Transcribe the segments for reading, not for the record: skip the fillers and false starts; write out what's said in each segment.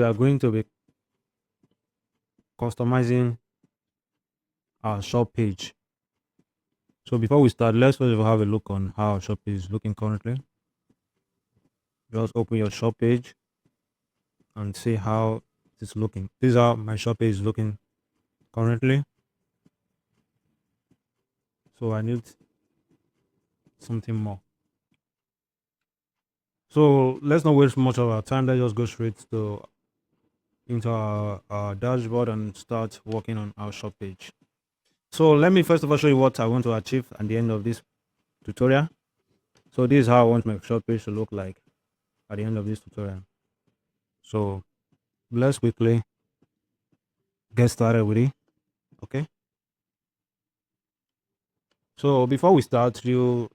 We are going to be customizing our shop page. So before we start, let's first of all have a look on how our shop page is looking currently. Just open your shop page and see how it's looking. This is how my shop page is looking currently. So I need something more. So let's not waste much of our time. Let's just go straight to into our dashboard and start working on our shop page. So let me first of all show you what I want to achieve at the end of this tutorial. So this is how I want my shop page to look like at the end of this tutorial. So let's quickly get started with it. Okay. So before we start, if you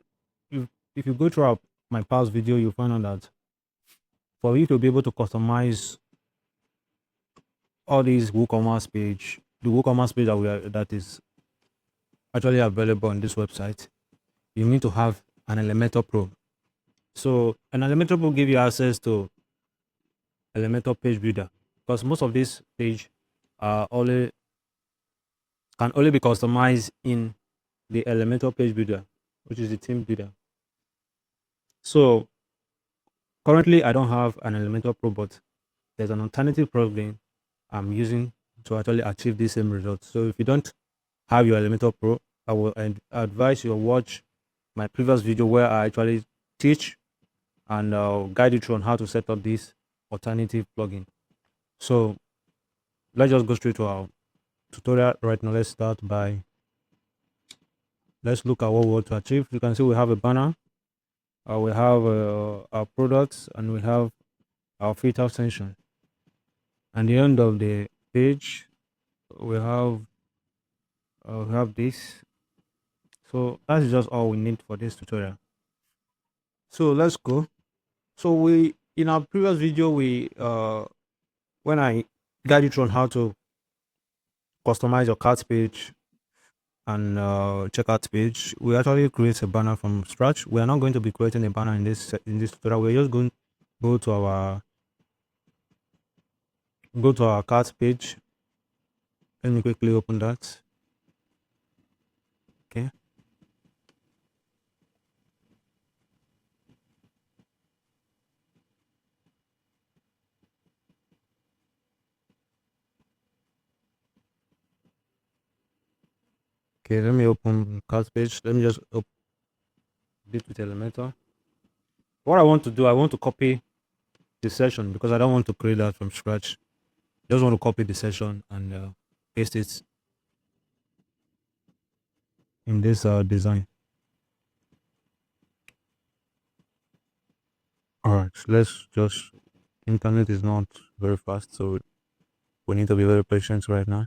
go through my past video, you'll find out that for you to be able to customize all these WooCommerce page, the WooCommerce page that is actually available on this website, you need to have an Elementor Pro. So an Elementor Pro give you access to Elementor page builder, because most of these page are can only be customized in the Elementor page builder, which is the theme builder. So currently I don't have an Elementor Pro, but there's an alternative plugin I'm using to actually achieve the same results. So if you don't have your Elementor Pro, I will advise you to watch my previous video where I actually teach and guide you through on how to set up this alternative plugin. So let's just go straight to our tutorial right now. Let's look at what we want to achieve. You can see we have a banner, we have our products, and we have our filter section. At the end of the page, we have this. So that's just all we need for this tutorial. So let's go. So in our previous video, when I guide you through on how to customize your cart page and checkout page, we actually create a banner from scratch. We are not going to be creating a banner in this tutorial. We're just going to go to our cart page. Let me quickly open that. Okay. Okay, let me open cart page. Let me just open it with Elementor. What I want to do, I want to copy the session because I don't want to create that from scratch. Just want to copy the session and paste it in this design. All right, let's just. Internet is not very fast, so we need to be very patient right now.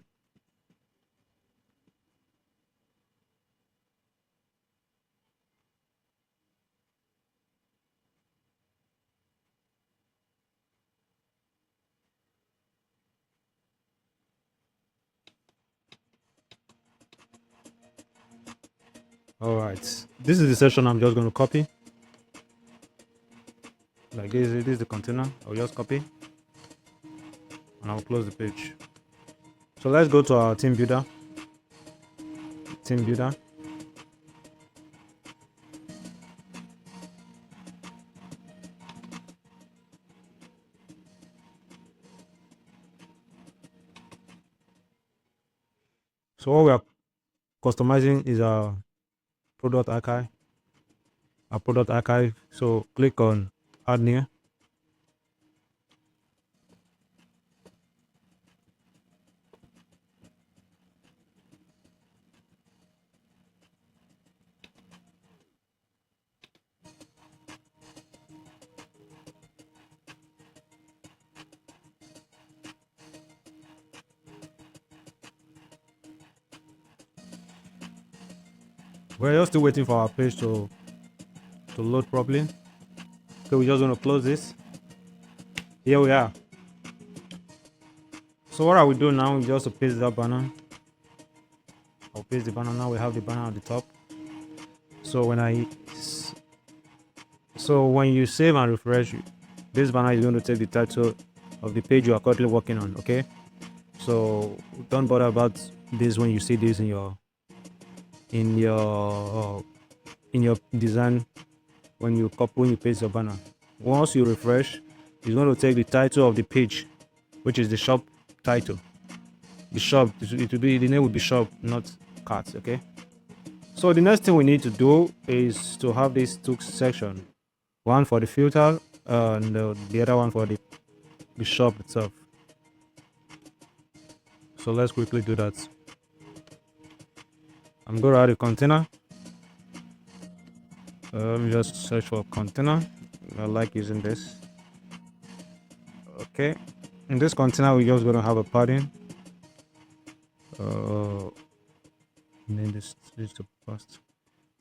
All right, this is the session I'm just going to copy. Like this is the container. I'll just copy and I'll close the page. So let's go to our team builder. So what we are customizing is our product archive. So click on add new. We're just still waiting for our page to load properly. Okay, we're just going to close this. Here we are. So what are we doing now? We just paste that banner. I'll paste the banner now. We have the banner at the top. So when you save and refresh, this banner is going to take the title of the page you are currently working on. Okay, so don't bother about this when you see this in your in your design when you paste your banner. Once you refresh, it's going to take the title of the page, which is the shop title. The shop, it will be, the name will be shop, not cart. Okay, so the next thing we need to do is to have these two section, one for the filter and the other one for the shop itself. So let's quickly do that. I'm going to add a container. Let me just search for container. I like using this. Okay, in this container we're just going to have a padding. Name this to first.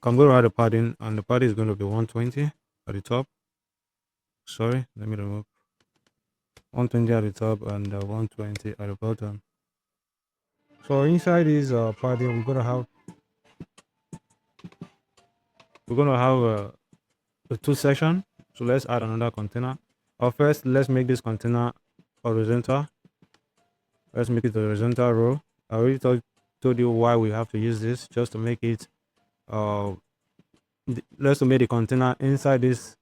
I'm going to add a padding, and the padding is going to be 120 at the top. Sorry, let me remove 120 at the top and 120 at the bottom. So inside this padding, we're gonna have a two section. So let's add another container. First, let's make this container horizontal. Let's make it a horizontal row. I already told you why we have to use this, just to make it uh let's make the container inside this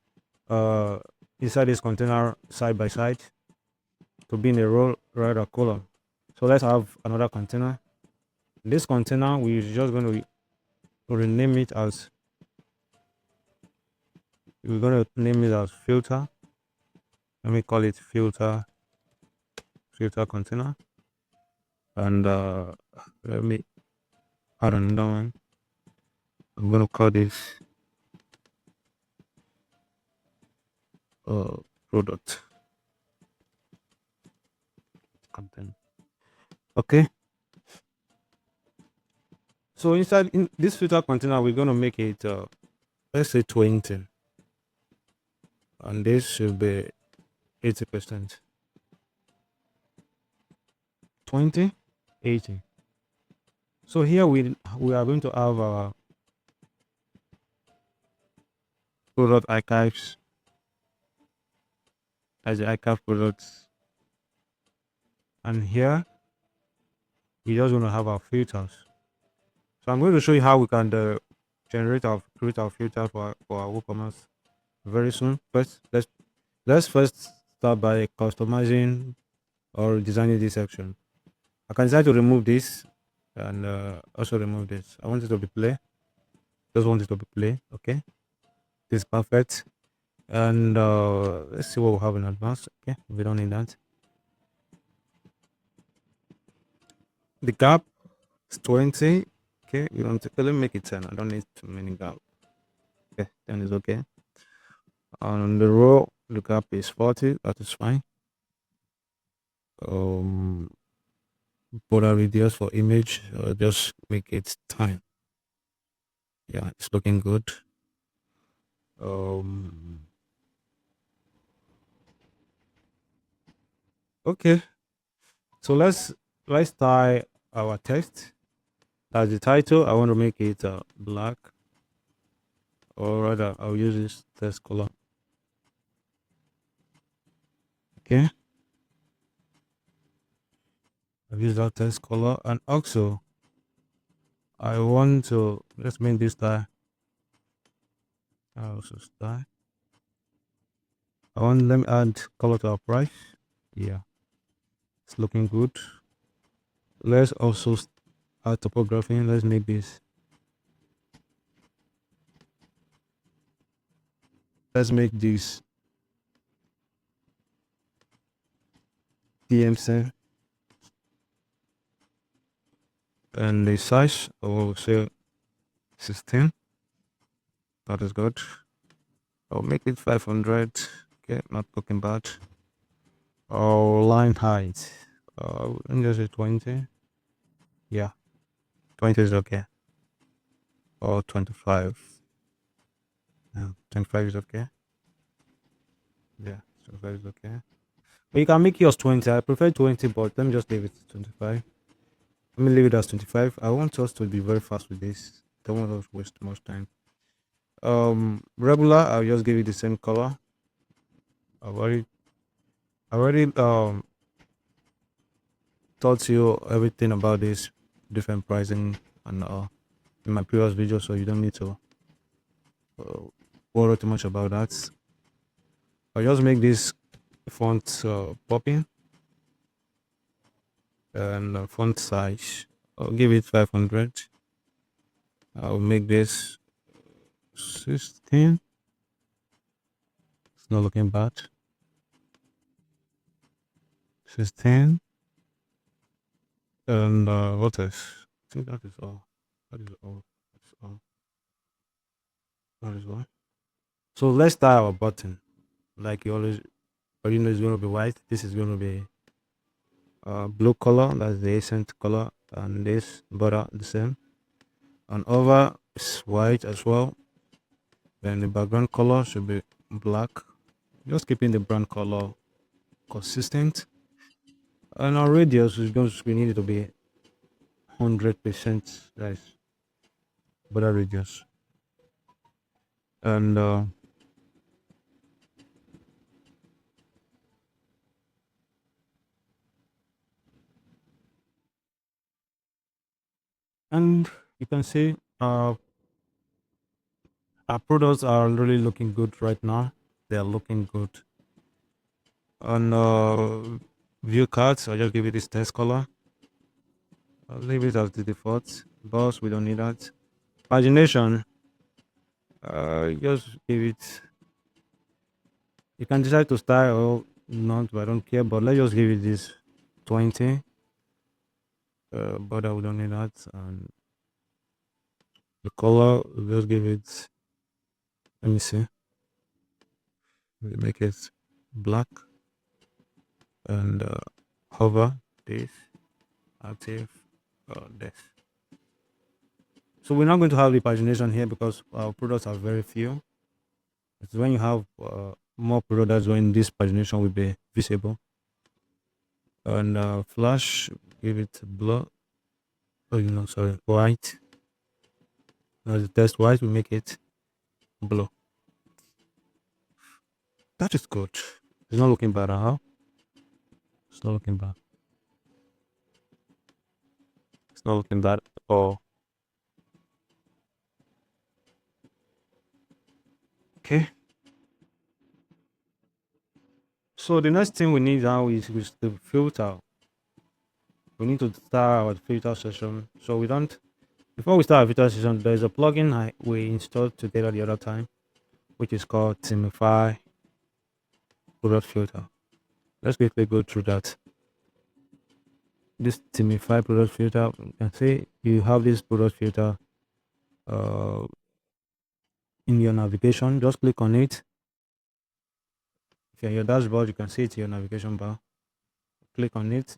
container side by side to be in a row rather column. So let's have another container. This container we're just going to rename it as we're going to name it as filter. Let me call it filter container, and let me add another one. I'm going to call this product content. Okay, so inside in this filter container we're going to make it let's say 20, and this should be 80%. 20, 80. So here we are going to have our product archives as the archive products, and here we just want to have our filters. So I'm going to show you how we can create our filter for our WooCommerce very soon. But let's first start by customizing or designing this section. I can decide to remove this and also remove this. I want it to be play. Just want it to be play. Okay, this is perfect. And let's see what we have in advance. Okay, we don't need that. The gap is 20. Okay, you don't. Okay, let me make it 10. I don't need too many gap. Okay, 10 is okay. On the row, the gap is 40. That is fine. Um, border radius for image, just make it 10. Yeah, it's looking good. Um, okay, so let's tie our text. That's the title. I want to make it black, or rather, I'll use this text color. Okay, I'll use that text color, and also I want to let's make this style. I also style. I want them add color to our price. Yeah, it's looking good. Let's also add topography. Let's make this. Let's make this DMC, and the size I will say 16. That is good. I'll make it 500. Okay, not looking bad. Oh, line height. Let me just say 20. Yeah, 20 is okay. Or 25. Yeah, 25 is okay. Yeah, 25 is okay. But you can make yours 20. I prefer 20, but let me just leave it 25. Let me leave it as 25. I want us to be very fast with this. Don't want us to waste much time. Regular, I'll just give it the same color. I've already I already taught you everything about this different pricing and in my previous video, so you don't need to uh, worry too much about that. I'll just make this font popping and font size. I'll give it 500. I'll make this 16. It's not looking bad. 16. And what else? I think that is all. That is all. That's all. That is all. So let's start our button. Like you always, original is going to be white. This is going to be blue color. That's the accent color. And this border the same. And over is white as well. Then the background color should be black. Just keeping the brand color consistent. And our radius is going to we need it to be 100%. That's border radius. And and you can see our products are really looking good right now. They are looking good. On view cards, I'll just give it this test color. I'll leave it as the default. Boss, we don't need that. Pagination, just give it. You can decide to style or not, but I don't care. But let's just give it this 20. But we don't need that. And the color, we'll just give it. Let me see. We make it black and hover this active this. So we're not going to have the pagination here because our products are very few. It's when you have more products when this pagination will be visible. And flash, give it blue. Oh, sorry, white. Now the test white, we make it blue. That is good. It's not looking bad, huh? It's not looking bad. It's not looking bad at all. Okay. So the next thing we need now is the filter. We need to start our filter session. So we don't before we start our filter session, there's a plugin we installed together the other time, which is called Themify Product Filter. Let's quickly go through that. This Themify Product Filter, you can see you have this product filter uh, in your navigation. Just click on it. If you're in your dashboard, you can see it in your navigation bar. Click on it.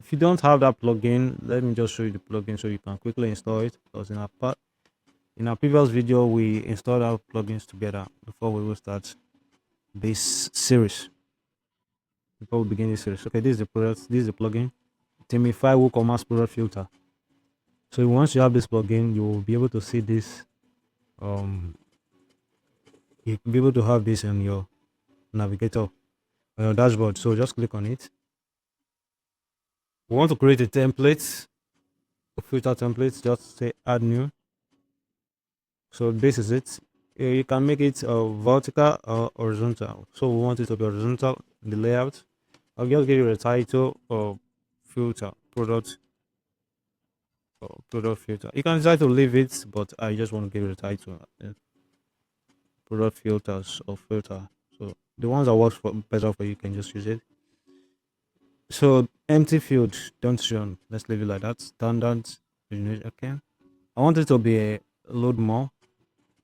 If you don't have that plugin, let me just show you the plugin so you can quickly install it. Because in our previous video, we installed our plugins together before we will start this series. Before we begin this series, okay, this is the product. This is the plugin. Themify WooCommerce Product Filter. So once you have this plugin, you will be able to see this. You will be able to have this in your navigator, on your dashboard. So just click on it. We want to create a template, a filter template. Just say add new. So this is it. You can make it vertical or horizontal. So we want it to be horizontal in the layout. I'll just give you a title of filter product product filter. You can decide to leave it, but I just want to give it a title product filters or filter. So the ones that work better for you can just use it. So empty field, don't show. Let's leave it like that. Standard. Okay. I want it to be a load more.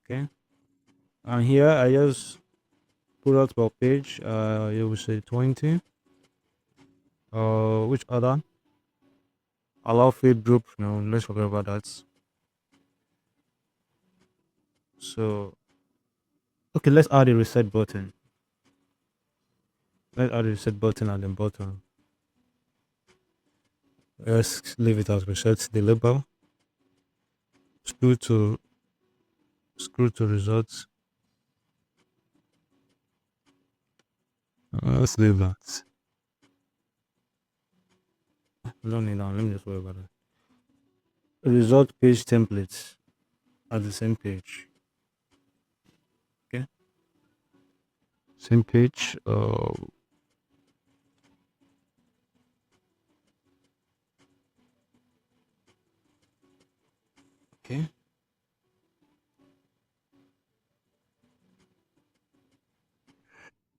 Okay. And here I just put out per page. You will say 20. Which other? Allow feed group. No, let's forget about that. So okay, let's add a reset button. Let's add a reset button at the bottom. Let's leave it as reset the label. Screw to results. Let's leave that. I don't need that. Let me just worry about it. Result page templates at the same page. Okay. Same page. Okay.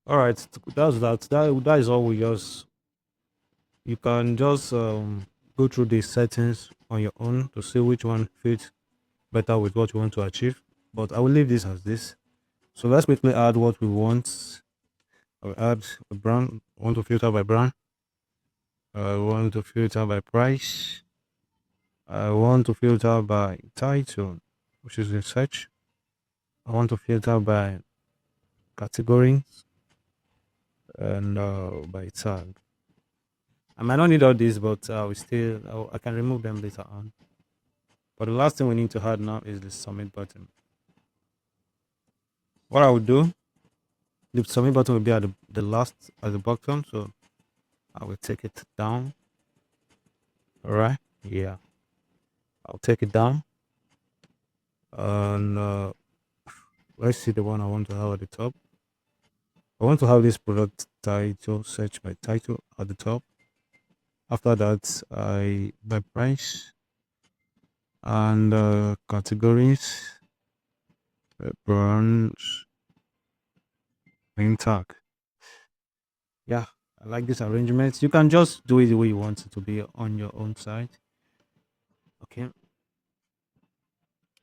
All right. That's that. That is all we just. You can just go through the settings on your own to see which one fits better with what you want to achieve. But I will leave this as this. So let's quickly add what we want. I'll add a brand. I want to filter by brand. I want to filter by price. I want to filter by title, which is the search. I want to filter by category and by tag. I might not need all these, but we still I can remove them later on. But the last thing we need to add now is the submit button. What I will do, the submit button will be at the last at the bottom, so I will take it down. All right, yeah, I'll take it down, and let's see the one I want to have at the top. I want to have this product title, search by title at the top. After that, I by price and categories, brands, name tag. Yeah, I like this arrangement. You can just do it the way you want it to be on your own side. Okay,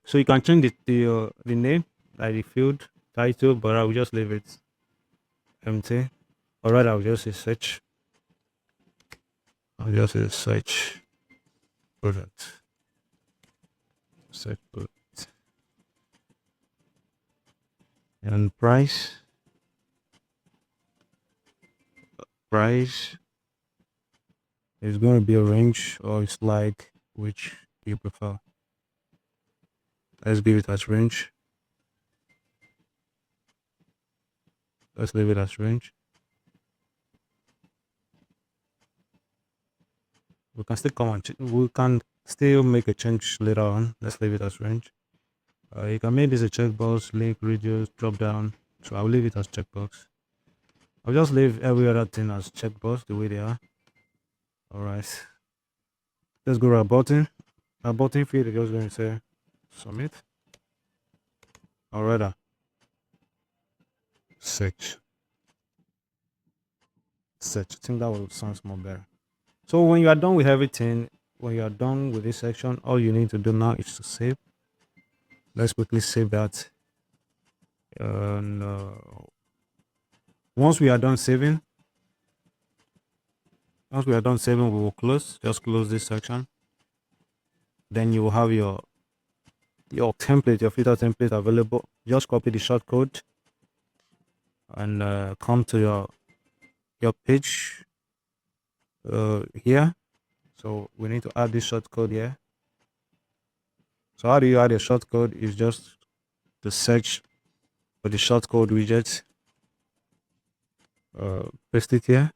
so you can change the name, like the field title, but I will just leave it empty. Or rather, I'll just say search. I'll just say search product. Search product and price. Price is going to be a range or slide, which you prefer. Let's give it as range. Let's leave it as range. We can still come and we can still make a change later on. Let's leave it as range. You can make this a checkbox, link, reduce, drop down. So I'll leave it as checkbox. I'll just leave every other thing as checkbox the way they are. All right. Let's go to our button. Our button field is just going to say submit. Or rather, search. Search. I think that will sound more better. So when you are done with everything, when you are done with this section, all you need to do now is to save. Let's quickly save that. And once we are done saving, we will close. Just close this section. Then you will have your template, your filter template available. Just copy the shortcode and come to your page here. So we need to add this shortcode here. So how do you add a shortcode? Is just to search for the shortcode widget, paste it here,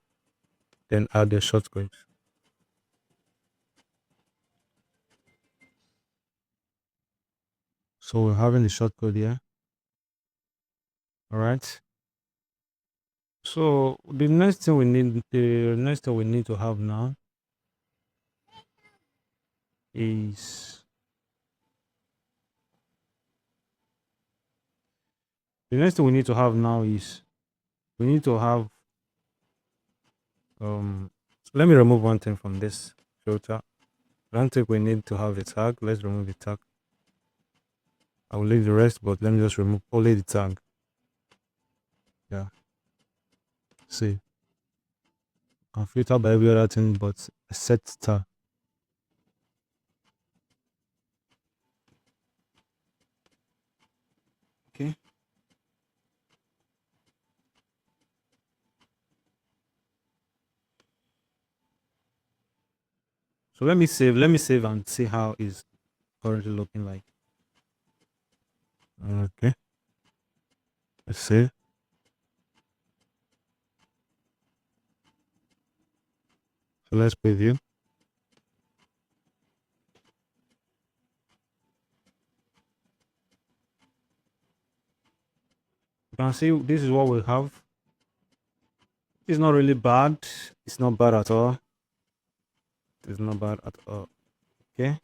then add the shortcode. So we're having the shortcode here. All right. So the next thing we need to have now is the next thing we need to have now is we need to have let me remove one thing from this filter. I don't think we need to have the tag. Let's remove the tag. I will leave the rest, but let me just remove only the tag. Yeah. See. I can filter by every other thing but set tag. Okay. So let me save and see how it's currently looking like. Okay. Let's save. So let's preview. can see this is what we have. It's not really bad. It's not bad at all. It's not bad at all. Okay.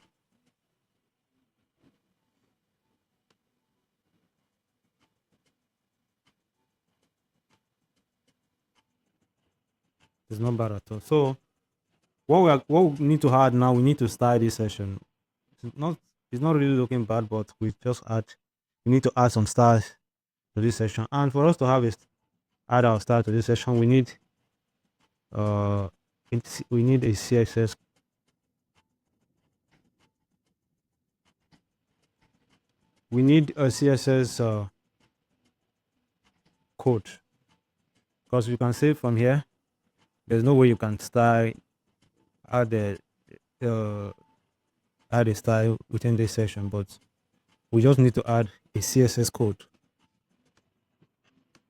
It's not bad at all. So what we need to add now, we need to start this session. It's not really looking bad, but we need to add some stars to this session. And for us to add our star to this session, uh we need a CSS. We need a CSS code, because you can say from here there's no way you can add a uh, add a style within this session, but we just need to add a CSS code.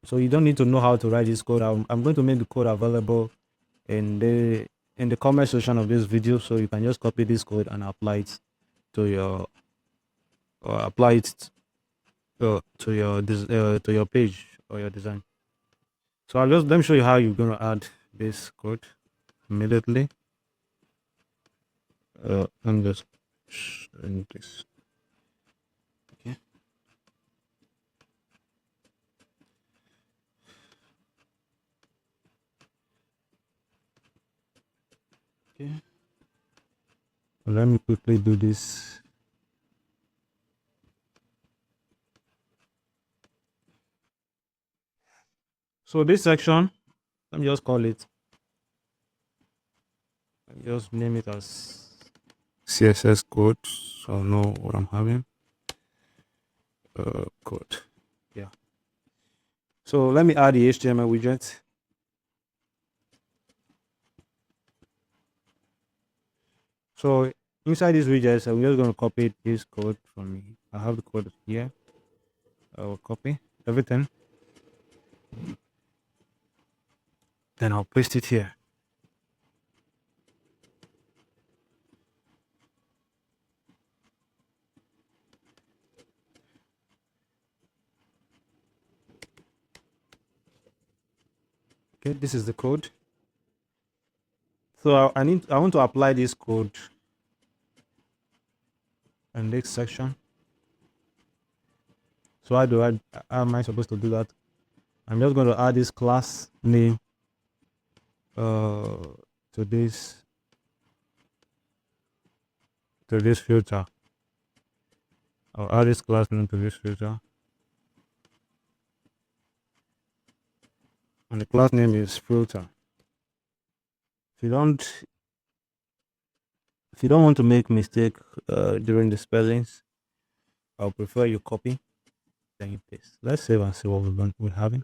So you don't need to know how to write this code. I'm going to make the code available in the comment section of this video, so you can just copy this code and apply it to your apply it to your page or your design. So let me show you how you're going to add this code immediately. I'm just showing this. Okay. Okay. Let me quickly do this. So this section, let me just call it. Let me just name it as CSS code, so I'll know what I'm having. Code. Yeah. So let me add the HTML widget. So inside this widget, I'm just going to copy this code from me. I have the code here. I will copy everything. Then I'll paste it here. Okay, this is the code. So I want to apply this code in this section. So how am I supposed to do that? I'm just going to add this class name to this filter. I'll add this class name to this filter, and the class name is filter. If you don't want to make mistake during the spellings, I'll prefer you copy then you paste. Let's save and see what we're having.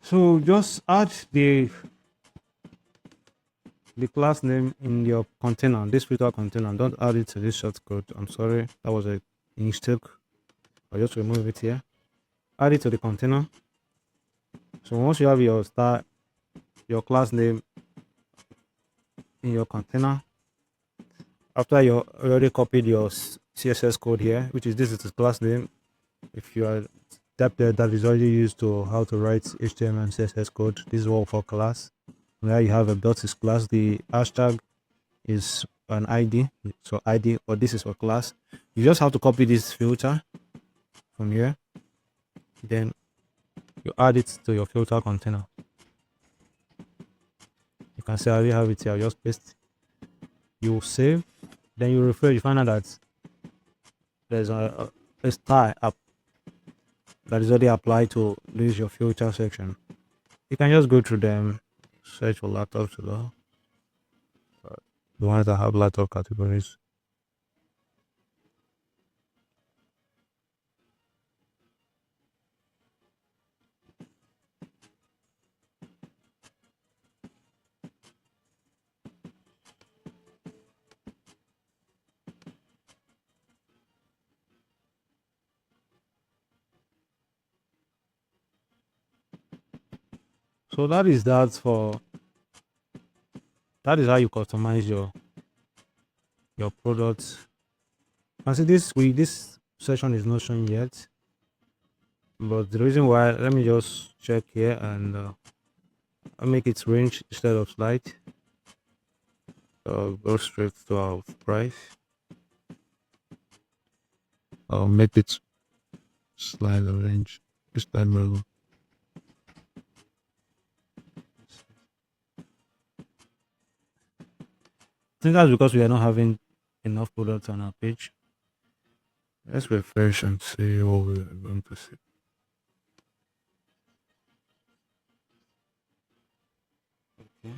So just add the class name in your container, this filter container. Don't add it to this shortcode. I'm sorry, that was a mistake. I'll just remove it here. add it to the container. So once you have your your class name in your container, after you already copied your CSS code here, which is this is the class name. If you are that is already used to how to write HTML and CSS code, this is all for class. Where you have a dot is class, the hashtag is an ID, so ID, or this is for class. You just have to copy this filter from here, then you add it to your filter container. You can see I already have it here. Just paste. You save, then you refresh. You find out that there's a style app that is already applied to this your filter section. You can just go through them, search for laptops, the ones that have laptop categories. So that is how you customize your products. And see this session is not shown yet, but the reason why, let me just check here and I'll make it range instead of slide. Go straight to our price. I'll make it slide or range. This time level. I think that's because we are not having enough products on our page. Let's refresh and see what we're going to see. Okay.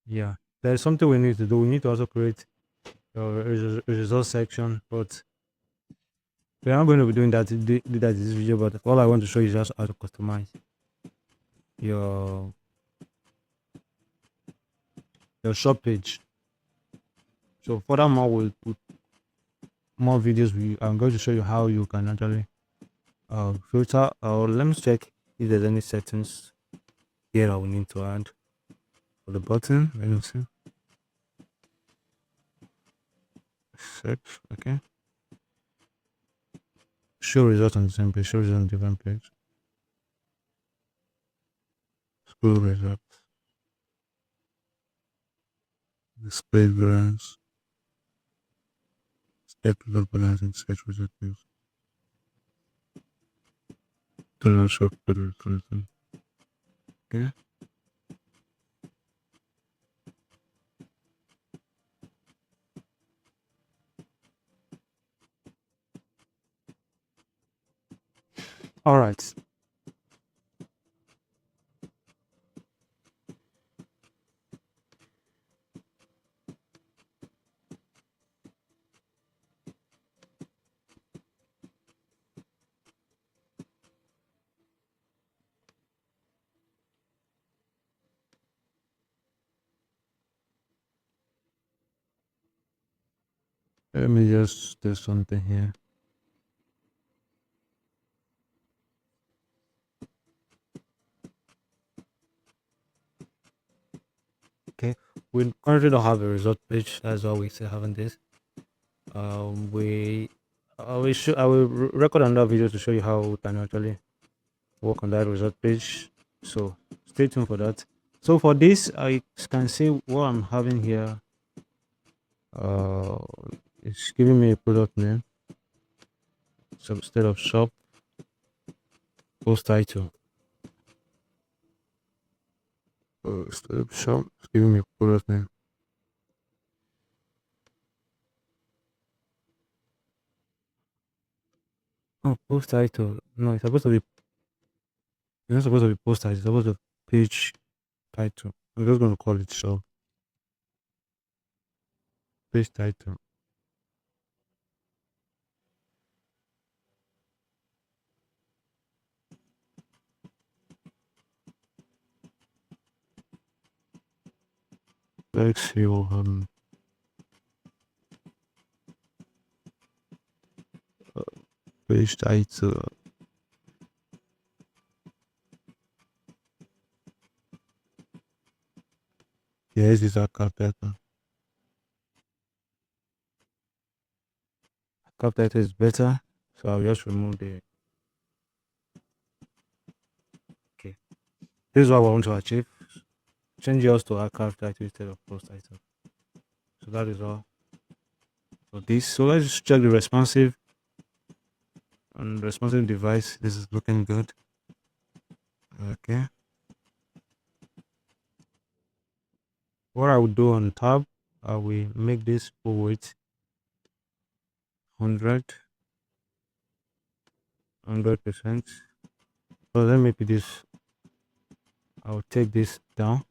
Yeah, there's something we need to do. We need to also create a resource section, but we are not going to be doing that do that in this video. But all I want to show you is just how to customize your shop page. So furthermore, we'll put more videos. I'm going to show you how you can actually filter. Let me check if there's any settings here that we need to add for the button. Let me see. Search. Okay. Show results on the same page. Show results on a different page. Scroll results. Display variance. Step load balance and search result views. Total show code resolution. Okay. All right. Let me just do something here. Okay. We currently don't have a result page. That's why we still having this. We I will record another video to show you how we can actually work on that result page. So stay tuned for that. So for this, I can see what I'm having here. Uh, it's giving me a product name. So instead of shop, post title. Instead of shop, it's giving me a product name. Oh, post title. No, it's supposed to be. It's not supposed to be post title. It's supposed to be page title. I'm just going to call it shop. Page title. Text your page title. Yes, this is a cap title. Cap title is better, so I'll just remove the. Okay, this is what we want to achieve. Change yours to archive title instead of post title. So that is all for this. So let's check the responsive and responsive device. This is looking good. Okay. What I would do on tab, I will make this full width 100%. So let me put this. I'll take this down.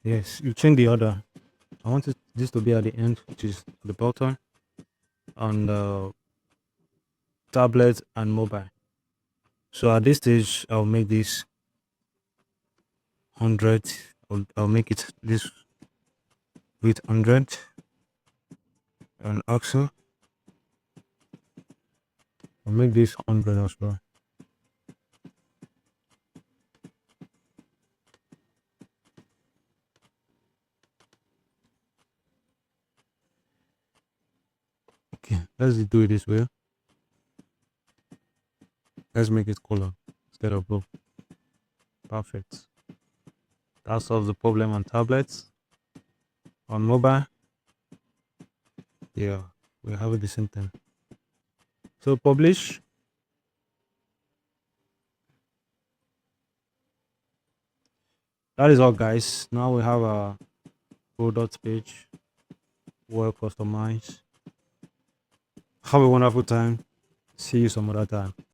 Yes, you change the order. I want this to be at the end, which is the button on the tablet and mobile. So at this stage, I'll make this 100. I'll make it this with 100 and also I'll make this 100 as well. Okay, let's do it this way. Let's make it color instead of blue. Perfect. That solves the problem on tablets. On mobile, yeah, we have it the same thing. So publish. That is all, guys. Now we have a product page, well customized. Have a wonderful time. See you some other time.